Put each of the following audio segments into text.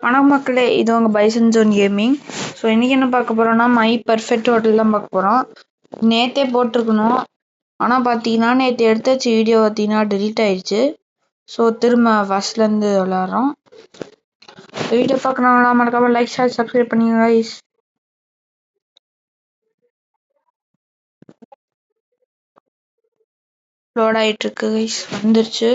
வணக்கம் மக்களே, இது உங்க பைசன் ஜோன் கேமிங். ஸோ இன்னைக்கு என்ன பார்க்க போறோம்னா மை பர்ஃபெக்ட் ஹோட்டல் தான் பார்க்க போறோம். நேத்தே போட்டிருக்கணும், ஆனால் பார்த்தீங்கன்னா நேற்று எடுத்தாச்சு வீடியோ பார்த்தீங்கன்னா டெலீட் ஆயிடுச்சு. ஸோ திரும்ப ஃபர்ஸ்ட்லேருந்து விளாட்றோம். வீடியோ பார்க்கணும்னா மறக்காம லைக் ஷேர் சப்ஸ்கிரைப் பண்ணிங்க கைஸ். லோட் ஆயிட்டு இருக்கு கைஸ், வந்துருச்சு.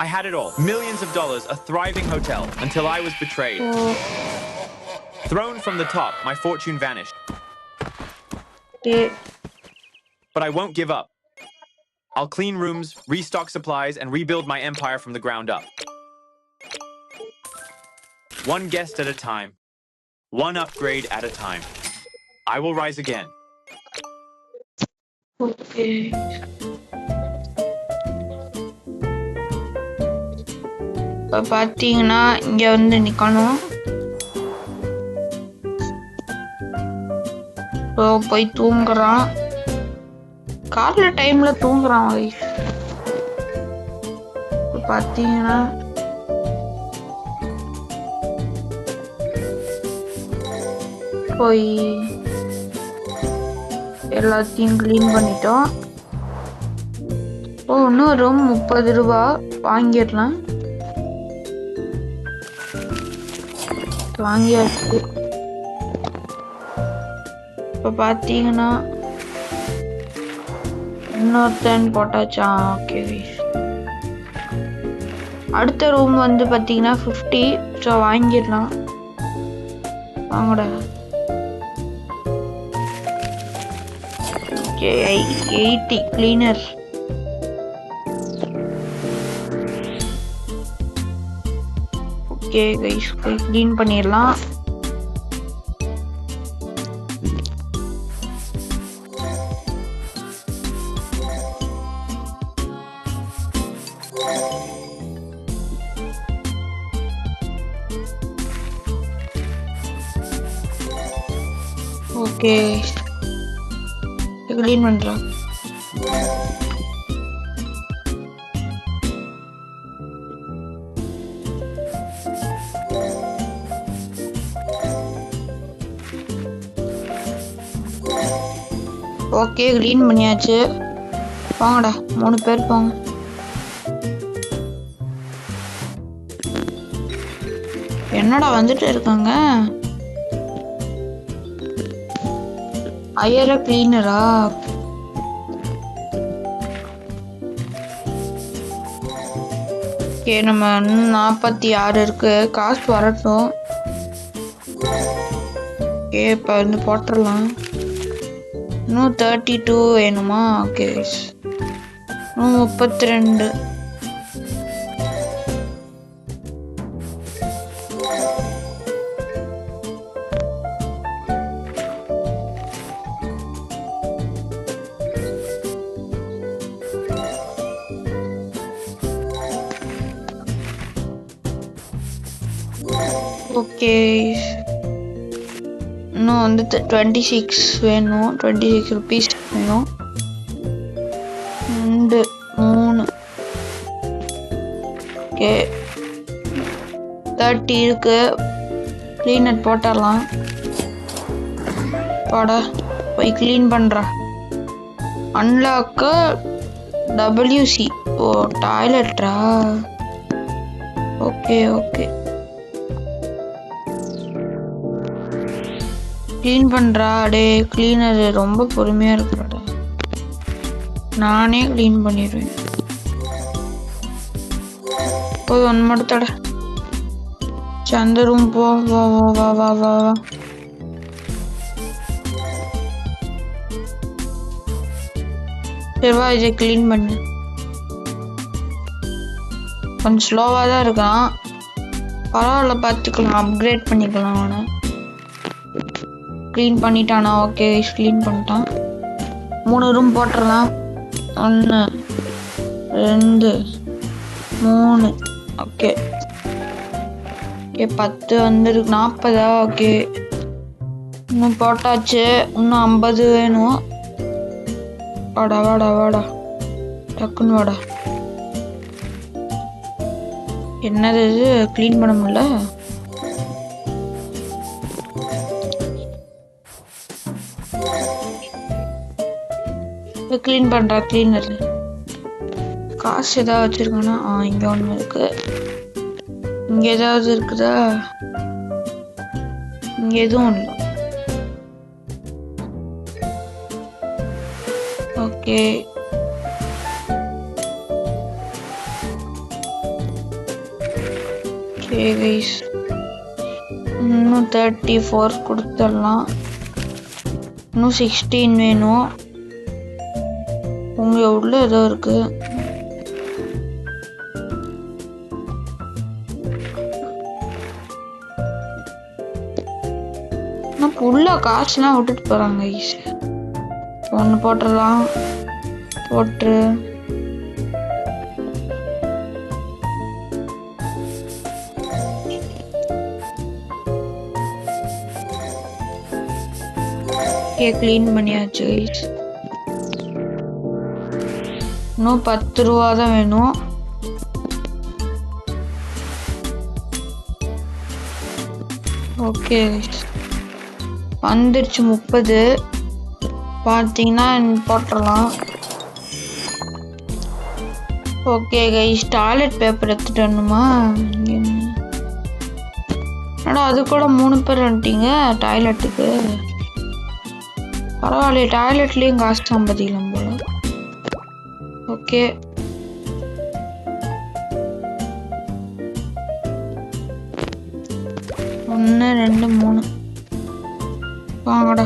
I had it all. Millions of dollars, a thriving hotel, until I was betrayed. Thrown from the top, my fortune vanished. But I won't give up. I'll clean rooms, restock supplies, and rebuild my empire from the ground up. One guest at a time. One upgrade at a time. I will rise again. Okay. இப்போ பார்த்தீங்கன்னா இங்கே வந்து நிற்கணும். போய் தூங்குறான். காலைல டைம்ல தூங்குறான் வைஃப். பார்த்தீங்கன்னா போய் எல்லாத்தையும் கிளீன் பண்ணிட்டோம். இன்னும் ரூம் 30 ரூபா வாங்கிடலாம். வாங்கியாச்சு. இப்போ பார்த்தீங்கன்னா இன்னொருத்தன் போட்டாச்சா? ஓகே, அடுத்த ரூம் வந்து பார்த்தீங்கன்னா 50. ஸோ வாங்கிடலாம். வாங்கடா. Okay, 80 cleaner. ஓகே கைஸ், போய் க்ளீன் பண்ணிடலாம். ஓகே, க்ளீன் பண்ணுறேன். ஓகே, க்ளீன் பண்ணியாச்சு. வாங்கடா, 3 பேர் போங்க. என்னடா வந்துட்டு இருக்காங்க? ஐயர கிளீனரா? ஓகே, நம்ம 46 இருக்கு. காசு வரட்டும். ஓகே, இப்போ வந்து போட்டுடலாம். இன்னும் 32 வேணுமா? ஓகே, இன்னும் 32. ஓகே, இன்னும் வந்து 26 வேணும். 26 ருபீஸ் வேணும். 2 3. ஓகே, 30 இருக்கு. கிளீனர் போட்டுடலாம். போடா, போய் க்ளீன் பண்ணுறேன். Unlock WC. டாய்லெட்டா? ஓகே ஓகே, க்ளீன் பண்ணுறா. டே கிளீனர் ரொம்ப பொறுமையாக இருக்கிறாடா. நானே க்ளீன் பண்ணிடுவேன். போய் 1 மட்டும் அந்த ரூம் போ. வா வா வா வா வா வா. சரிவா, இதை க்ளீன் பண்ணு. கொஞ்சம் ஸ்லோவாக தான் இருக்கான். பரவாயில்ல, பார்த்துக்கலாம். அப்கிரேட் பண்ணிக்கலாம் அவனை. க்ளீன் பண்ணிட்டானா? ஓகே, க்ளீன் பண்ணிட்டான். 3 ரூம் போட்டுடலாம். 1 2 3. ஓகே ஓகே, 10 வந்துருக்கு. 40. ஓகே, இன்னும் போட்டாச்சு. இன்னும் 50 வேணும். வாடா வாடா வாடா, டக்குன்னு வாடா. என்னது இது க்ளீன் பண்ண முடியல. க்ளீன் பண்றா கிளீனர். காசு ஏதாவது வச்சிருக்கானா? இங்க ஒண்ணு இருக்கு. இங்க ஏதாவது இருக்குதா? இங்க எதுவும் இல்லை. ஓகே கைஸ், இன்னும் 34 கொடுத்துடலாம். இன்னும் 16 வேணும். உங்க உள்ள ஏதோ இருக்கு. உள்ள காசுலாம் விட்டுட்டு போறாங்க கைஸ். ஒன்று போட்டுடலாம். போட்டு க்ளீன் பண்ணியாச்சு கைஸ். இன்னும் 10 ரூபா தான் வேணும். ஓகே வந்துருச்சு 30. பார்த்தீங்கன்னா போட்டுடலாம். ஓகே கைஸ், டாய்லெட் பேப்பர் எடுத்துட்டு வரணுமா? என்னடா அது கூட 3 பேர் வந்துட்டீங்க டாய்லெட்டுக்கு. பரவாயில்லையே, டாய்லெட்லேயும் காசு சம்பாதிக்கலாம் போல. ஓகே ஒன்று 2 3 வாங்கடா.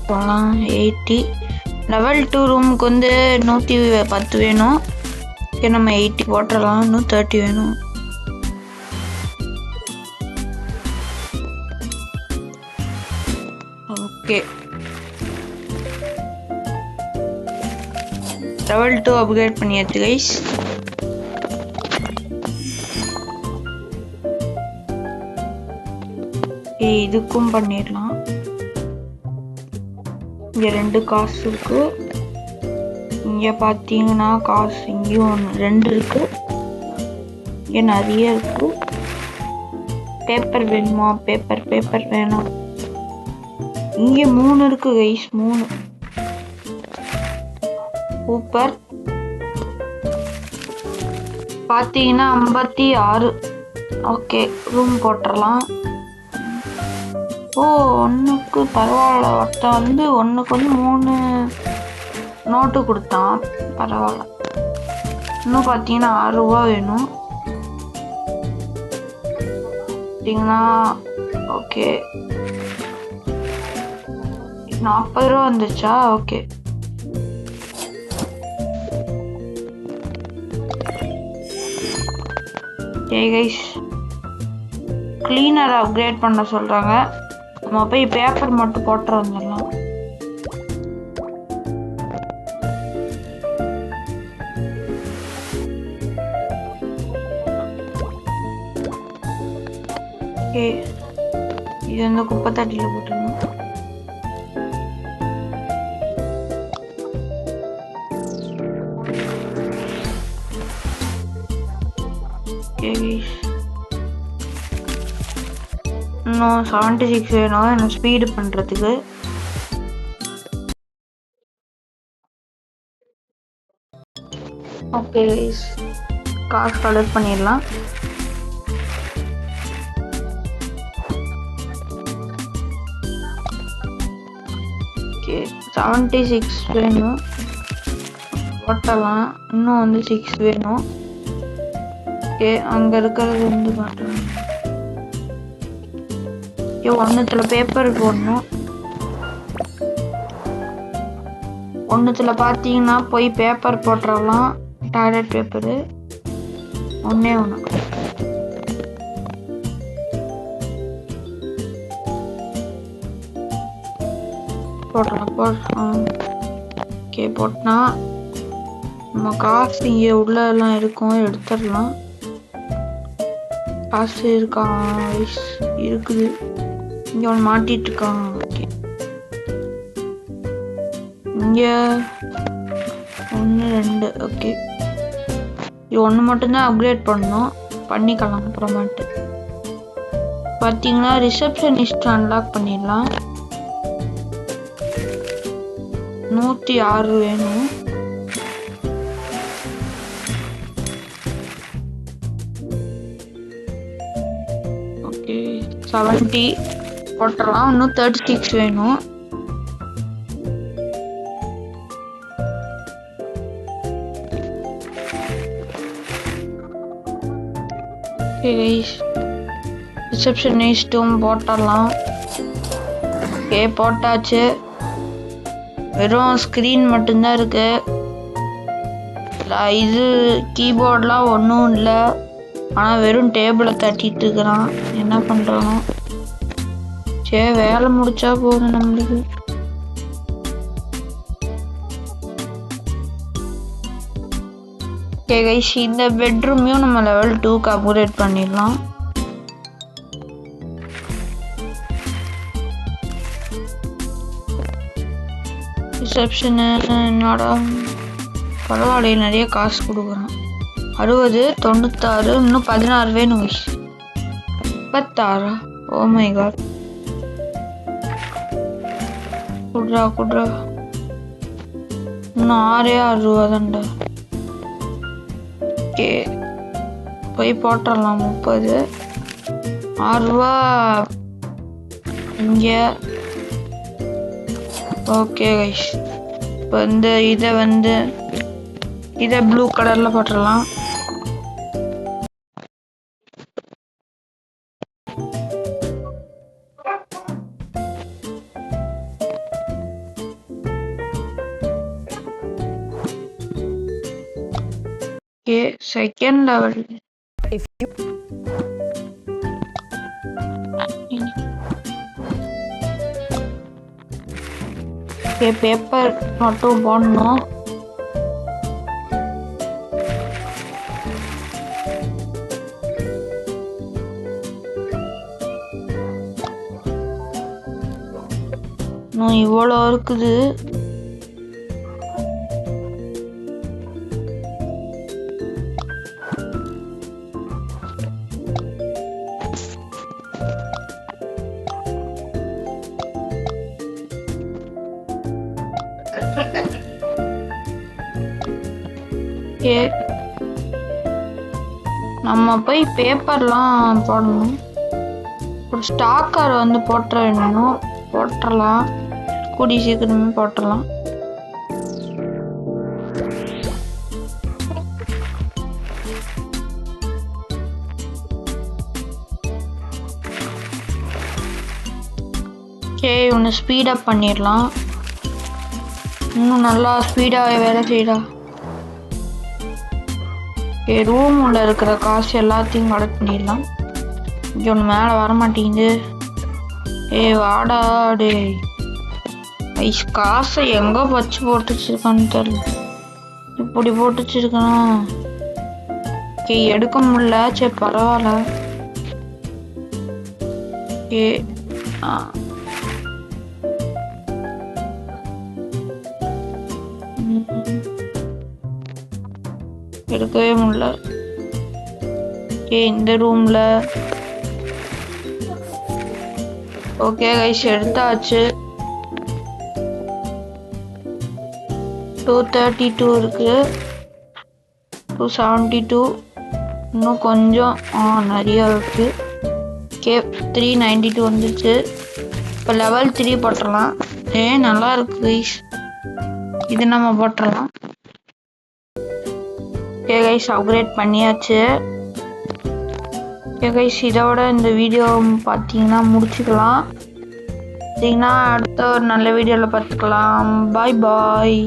போகலாம். 80 லெவல் 2 ரூமுக்கு வந்து 110 வேணும். ஓகே நம்ம 80 போட்டுடலாம். இன்னும் 30 வேணும். ஓகே லெவல் 2 அப்கிரேட் பண்ணியாச்சு கைஸ். இதுக்கும் பண்ணிடலாம். இங்க 2 காசு இருக்கு. இங்க பாத்தீங்கன்னா காசு இங்கேயும் 2 இருக்கு. இங்க நிறைய இருக்கு. பேப்பர் வேணுமா? பேப்பர் வேணும். இங்க 3 இருக்கு கைஸ். 3 சூப்பர். பாத்தீங்கன்னா 56. ஓகே ரூம் போட்டுடலாம். ஒன்றுக்கு பரவாயில்ல. ஒருத்தன் வந்து ஒன்றுக்கு வந்து 3 நோட்டு கொடுத்தான். பரவாயில்ல. இன்னும் பார்த்தீங்கன்னா 6 ரூபா வேணும். பார்த்தீங்கன்னா ஓகே 40 ரூபா வந்துச்சா? ஓகே கைஸ், கிளீனர் அப்கிரேட் பண்ண சொல்றாங்க. நம்ம போய் பேப்பர் மட்டும் போட்டு வந்துடலாம். ஓகே இது வந்து குப்பை தட்டியில் போட்டுருணும். இன்னும் 76 வேணும் எனக்கு ஸ்பீடு பண்றதுக்கு. ஓகே காசு கலெக்ட் பண்ணிடலாம். ஓகே 76 வேணும் போட்டலாம். இன்னும் வந்து 6 வேணும். ஓகே அங்க இருக்கிறது வந்து காட்டுறேன். ஒன்னுத்துல பேப்பர் போடணும். ஒன்னுத்துல பாத்தீங்கன்னா போய் பேப்பர் போட்டுடலாம். டாய்லெட் பேப்பரு ஒண்ணே ஒண்ணு. போடலாம். ஓகே போட்டா நம்ம காசு இங்கே உள்ள எல்லாம் இருக்கும், எடுத்துடலாம். காசு இருக்கா? இருக்குது. இங்க ஒன்று மாட்டிட்டு இருக்கான். ஓகே இங்கே 1 2 ஓகே. இது 1 மட்டும்தான் அப்கிரேட் பண்ணணும், பண்ணிக்கலாம் அப்புறமாட்டு. பார்த்தீங்கன்னா ரிசப்ஷனிஸ்ட் அன்லாக் பண்ணிடலாம். 106 வேணும். ஓகே 70 போட்டுடலாம். இன்னும் 36 வேணும். ஓகே கைஸ், ரிசப்ஷனிஸ்ட்டும் போட்டுடலாம். ஓகே போட்டாச்சு. வெறும் ஸ்க்ரீன் மட்டும்தான் இருக்கு. இது கீபோர்ட்லாம் ஒன்றும் இல்லை. ஆனால் வெறும் டேபிளை தட்டிட்டு இருக்கிறான். என்ன பண்ணுறானோ. சரி வேலை முடிச்சா போதும் நம்மளுக்கு. ஓகே கைஸ், இந்த பெட்ரூமையும் நம்ம லெவல் 2க்கு அப்கிரேட் பண்ணிடலாம். ரிசப்ஷனு என்னோட பரவாயில்ல, நிறைய காசு கொடுக்குறான். 60 96 இன்னும் 16 வேணும். 36. Oh my God. குட்ரா இன்னும் 6 ரூபா தான்டா. ஓகே போய் போட்டுடலாம். 30 6 ரூபா இங்கே. ஓகே கைஸ், இப்போ இதை ப்ளூ கலரில் போட்டுடலாம். Okay second level. பேப்பர் மட்டும் போடணும். இன்னும் இவ்வளோ இருக்குது. நம்ம போய் பேப்பர்லாம் போடணும். ஒரு ஸ்டாக்கர் போட்டுற வேணும். போட்டுடலாம், கூடி சீக்கிரமே போட்டுடலாம். சரி ஒன்று ஸ்பீடப் பண்ணிடலாம். இன்னும் நல்லா ஸ்பீடாக வேலை செய்யடா. ரூமில் இருக்கிற காசு எல்லாத்தையும் கலெக்ட் பண்ணிடலாம். இங்கே ஒன்று மேலே வரமாட்டேங்குது. வாடா டே. ஐஸ் காசை எங்கே வச்சு போட்டு வச்சிருக்கான்னு தெரியல. இப்படி போட்டு வச்சிருக்கான். எடுக்க முடியல. சரி பரவாயில்ல. எடுக்கவே முடியல. இந்த ரூம்ல ஓகே கைஸ் எடுத்தாச்சு. 232 இருக்கு. 272 இன்னும் கொஞ்சம் நிறைய இருக்கு. 392 வந்துச்சு. இப்போ லெவல் 3 போட்டுடலாம். நல்லா இருக்கு கைஸ், இது நம்ம போட்டுடலாம். ஓகே கைஸ் அப்கிரேட் பண்ணியாச்சு. ஓகே கைஸ் இதோட இந்த வீடியோ பார்த்தீங்கன்னா முடிச்சுக்கலாம். அடுத்த ஒரு நல்ல வீடியோவில் பார்த்துக்கலாம். பாய் பாய்.